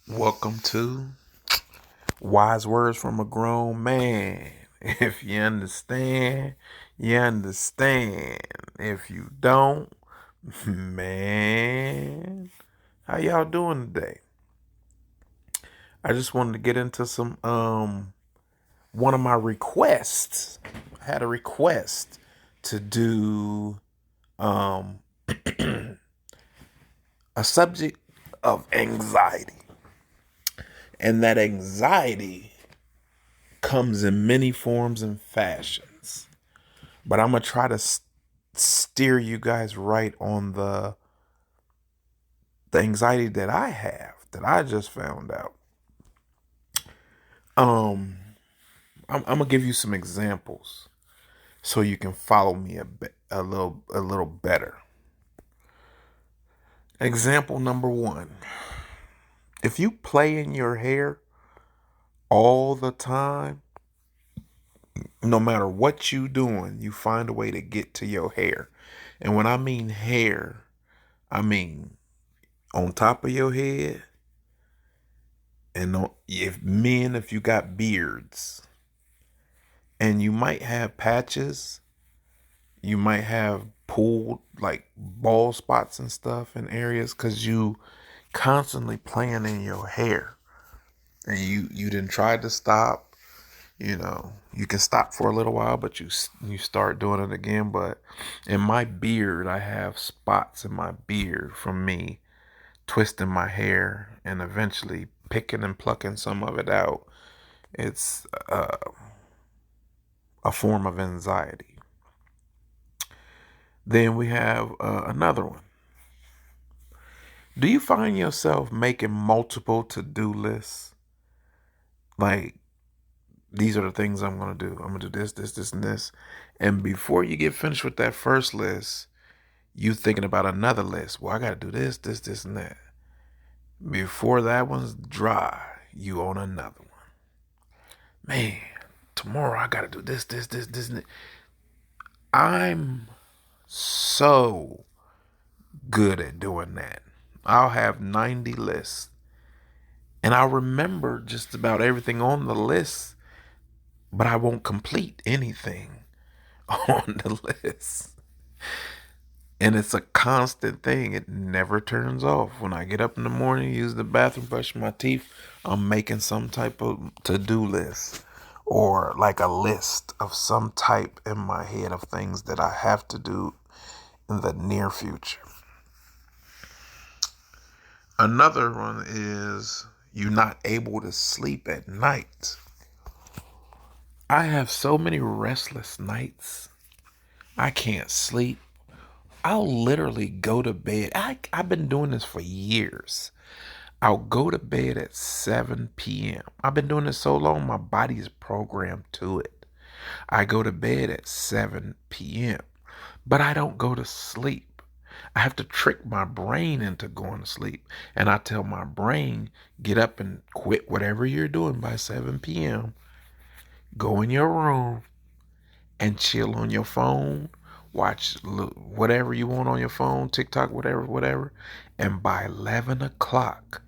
Welcome to Wise Words from a Grown Man. If you understand, you understand. If you don't, man, how y'all doing today? I just wanted to get into some one of my requests. I had a request to do um a subject of anxiety. And that anxiety comes in many forms and fashions. But I'm going to try to steer you guys right on the anxiety that I have that I just found out. Um I'm going to give you some examples so you can follow me a little better. Example number 1. If you play in your hair all the time, no matter what you doing, you find a way to get to your hair. And when I mean hair, I mean on top of your head, and if you got beards, and you might have patches, you might have pulled like bald spots and stuff in areas because you constantly playing in your hair, and you didn't try to stop. You can stop for a little while, but you start doing it again. But in my beard, I have spots in my beard from me twisting my hair and eventually picking and plucking some of it out. It's a form of anxiety. Then we have another one. Do you find yourself making multiple to-do lists? Like, these are the things I'm going to do. I'm going to do this, and this. And before you get finished with that first list, you thinking about another list. Well, I got to do this, and that. Before that one's dry, you on another one. Man, tomorrow I got to do this, and that. I'm so good at doing that. I'll have 90 lists, and I'll remember just about everything on the list, but I won't complete anything on the list. And it's a constant thing. It never turns off. When I get up in the morning, use the bathroom, brush my teeth, I'm making some type of to-do list or like a list of some type in my head of things that I have to do in the near future. Another one is you're not able to sleep at night. I have so many restless nights. I can't sleep. I'll literally go to bed. I've been doing this for years. I'll go to bed at 7 p.m. I've been doing this so long, my body is programmed to it. I go to bed at 7 p.m., but I don't go to sleep. I have to trick my brain into going to sleep. And I tell my brain, get up and quit whatever you're doing by 7 p.m. Go in your room and chill on your phone. Watch whatever you want on your phone, TikTok, whatever. And by 11 o'clock,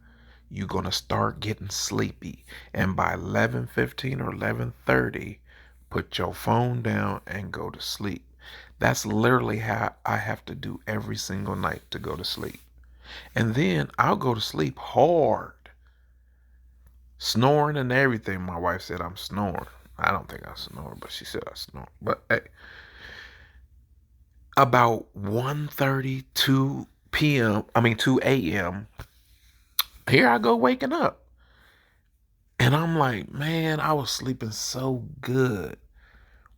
you're going to start getting sleepy. And by 11:15 or 11:30, put your phone down and go to sleep. That's literally how I have to do every single night to go to sleep. And then I'll go to sleep hard, snoring and everything. My wife said I'm snoring. I don't think I snore, but she said I snore. But hey, about 1:30, 2 p.m., 2 a.m., here I go waking up. And I'm like, man, I was sleeping so good.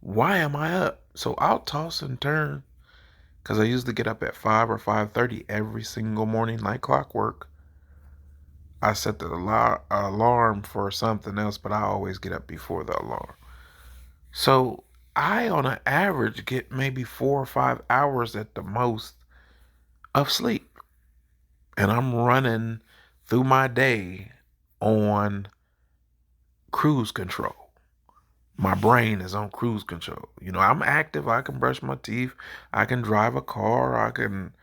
Why am I up? So I'll toss and turn because I used to get up at 5 or 5:30 every single morning like clockwork. I set the alarm for something else, but I always get up before the alarm. So I, on an average, get maybe 4 or 5 hours at the most of sleep. And I'm running through my day on cruise control. My brain is on cruise control. I'm active. I can brush my teeth. I can drive a car. I can,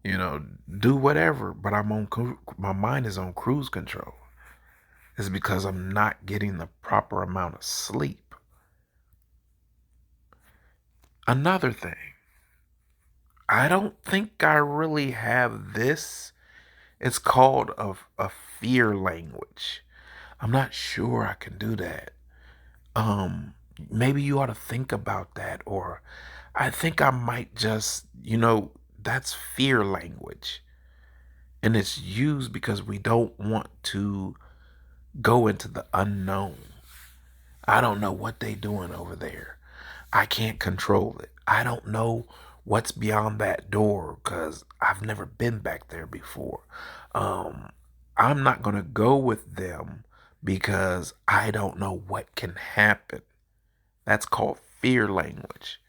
do whatever. But my mind is on cruise control. is because I'm not getting the proper amount of sleep. Another thing, I don't think I really have this. It's called a fear language. I'm not sure I can do that. Um, Maybe you ought to think about that, or I think I might just, that's fear language. And it's used because we don't want to go into the unknown. I don't know what they doing over there. I can't control it. I don't know what's beyond that door because I've never been back there before. Um, I'm not going to go with them because I don't know what can happen. That's called fear language.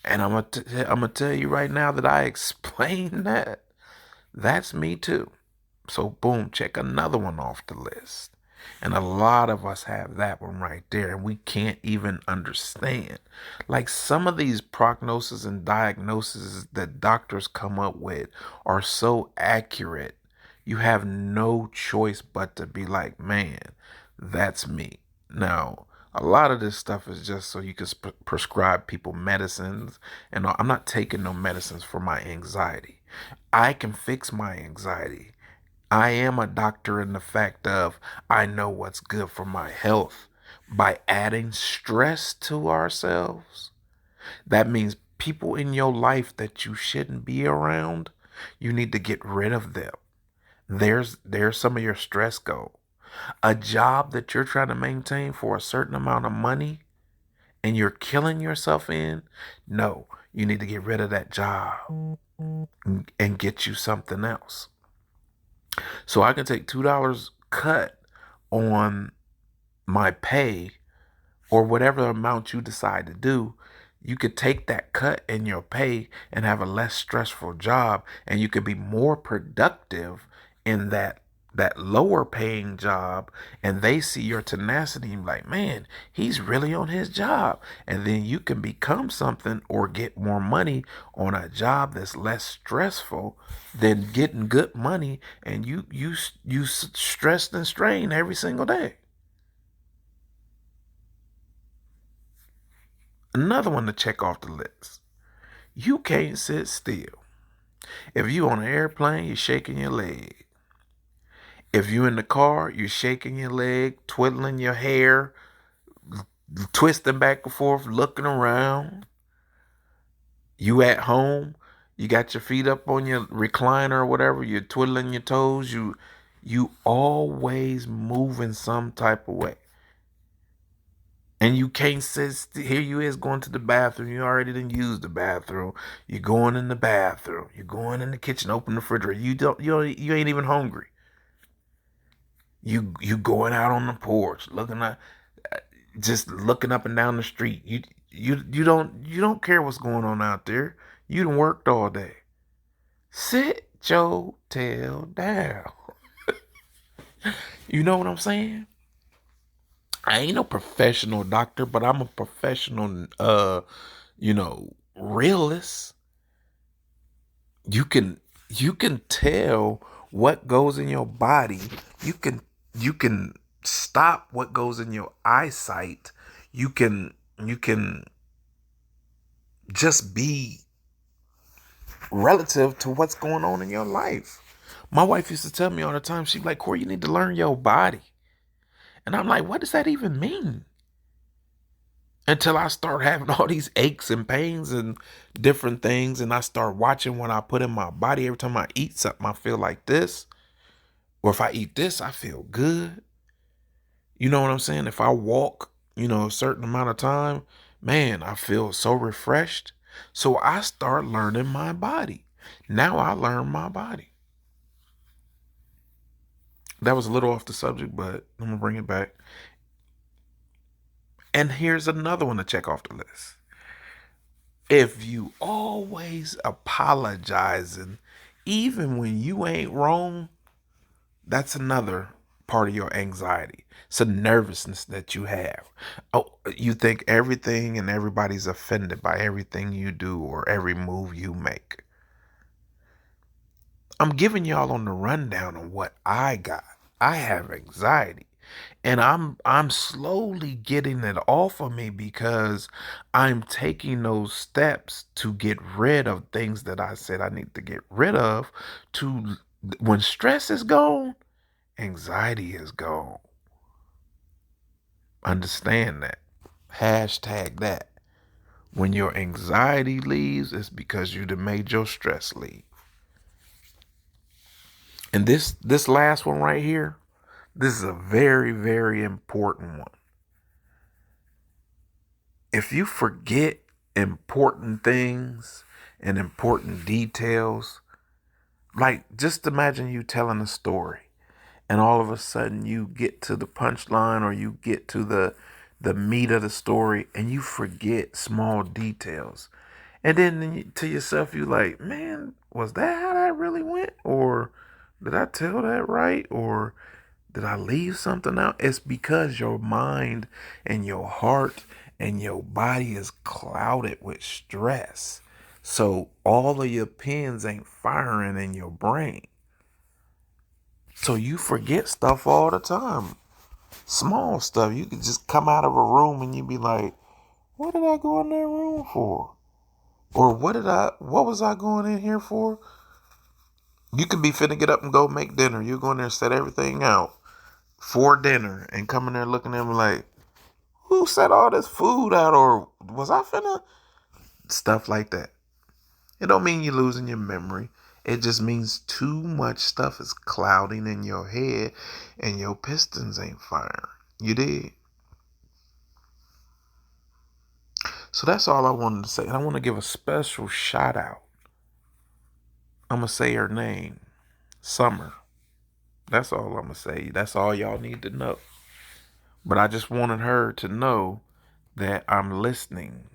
And I'm gonna tell you right now that I explain that. That's me too. So boom, check another one off the list. And a lot of us have that one right there, and we can't even understand. Like some of these prognosis and diagnoses that doctors come up with are so accurate, you have no choice but to be like, man, that's me. Now, a lot of this stuff is just so you can prescribe people medicines, and I'm not taking no medicines for my anxiety. I can fix my anxiety. I am a doctor in the fact of I know what's good for my health. By adding stress to ourselves, that means people in your life that you shouldn't be around, you need to get rid of them. There's some of your stress go. A job that you're trying to maintain for a certain amount of money and you're killing yourself in, no, you need to get rid of that job and get you something else. So I can take $2 cut on my pay or whatever amount you decide to do. You could take that cut in your pay and have a less stressful job, and you could be more productive in that lower paying job, and they see your tenacity and be like, man, he's really on his job. And then you can become something or get more money on a job that's less stressful than getting good money, and you stressed and strained every single day. Another one to check off the list. You can't sit still. If you on an airplane, you're shaking your leg. If you in the car, you're shaking your leg, twiddling your hair, twisting back and forth, looking around. You at home, you got your feet up on your recliner or whatever, you're twiddling your toes, you always moving some type of way. And you can't sit still. Here you is going to the bathroom. You already didn't use the bathroom. You're going in the bathroom. You're going in the kitchen, open the refrigerator. You ain't even hungry. You going out on the porch, looking at, just looking up and down the street. You don't care what's going on out there. You done worked all day. Sit your tail down. You know what I'm saying? I ain't no professional doctor, but I'm a professional realist. You can tell what goes in your body. You can stop what goes in your eyesight. You can just be relative to what's going on in your life. My wife used to tell me all the time, she's like, Corey, you need to learn your body. And I'm like, what does that even mean? Until I start having all these aches and pains and different things, and I start watching what I put in my body. Every time I eat something, I feel like this. Or if I eat this, I feel good. You know what I'm saying? If I walk, a certain amount of time, man, I feel so refreshed. So I start learning my body. Now I learn my body. That was a little off the subject, but I'm going to bring it back. And here's another one to check off the list. If you always apologizing, even when you ain't wrong, that's another part of your anxiety. It's a nervousness that you have. Oh, you think everything and everybody's offended by everything you do or every move you make. I'm giving y'all on the rundown on what I got. I have anxiety. And I'm slowly getting it off of me because I'm taking those steps to get rid of things that I said I need to get rid of. To when stress is gone, anxiety is gone. Understand that. Hashtag that. When your anxiety leaves, it's because you done made your stress leave. And this last one right here, this is a very, very important one. If you forget important things and important details, like just imagine you telling a story and all of a sudden you get to the punchline or you get to the meat of the story and you forget small details. And then to yourself, you like, man, was that how that really went? Or did I tell that right? Or did I leave something out? It's because your mind and your heart and your body is clouded with stress. So all of your pins ain't firing in your brain. So you forget stuff all the time. Small stuff. You could just come out of a room and you be like, what did I go in that room for? Or what was I going in here for? You could be finna get up and go make dinner. You go in there and set everything out for dinner and come in there looking at me like, who set all this food out? Or was I finna? Stuff like that. It don't mean you're losing your memory. It just means too much stuff is clouding in your head and your pistons ain't firing. You did. So that's all I wanted to say. And I want to give a special shout out. I'm going to say her name, Summer. That's all I'm going to say. That's all y'all need to know. But I just wanted her to know that I'm listening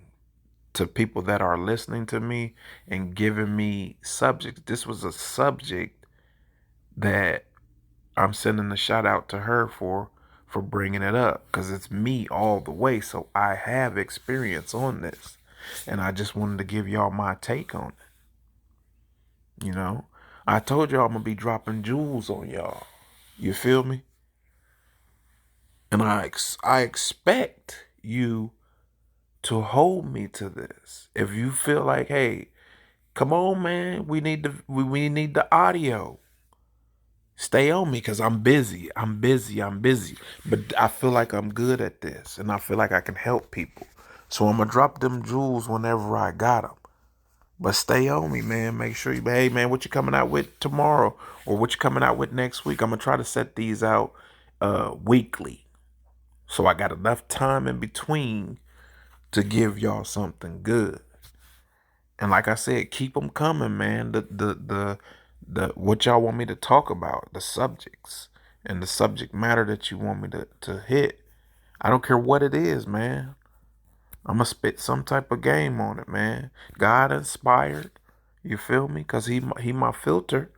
to people that are listening to me and giving me subjects. This was a subject that I'm sending a shout out to her for bringing it up because it's me all the way. So I have experience on this. And I just wanted to give y'all my take on it. You know, I told y'all I'm going to be dropping jewels on y'all. You feel me? And I expect you to hold me to this. If you feel like, hey, come on, man, we need the audio. Stay on me because I'm busy. I'm busy. But I feel like I'm good at this and I feel like I can help people. So I'm going to drop them jewels whenever I got them. But stay on me, man. Make sure you, hey, man, what you coming out with tomorrow or what you coming out with next week? I'm going to try to set these out weekly. So I got enough time in between to give y'all something good. And like I said, keep them coming, man. The what y'all want me to talk about, the subjects and the subject matter that you want me to hit. I don't care what it is, man. I'm gonna spit some type of game on it, man. God inspired. You feel me? Cause he my filter.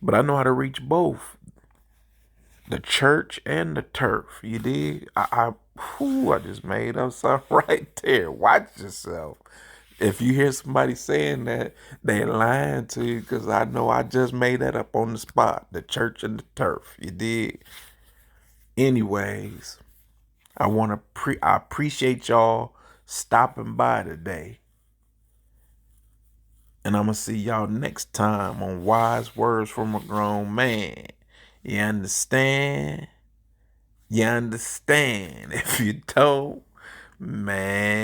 But I know how to reach both the church and the turf. You dig? I just made up something right there. Watch yourself. If you hear somebody saying that, they lying to you because I know I just made that up on the spot. The church and the turf. You did. Anyways, I appreciate y'all stopping by today. And I'm gonna see y'all next time on Wise Words from a Grown Man. You understand? You understand? If you don't, man.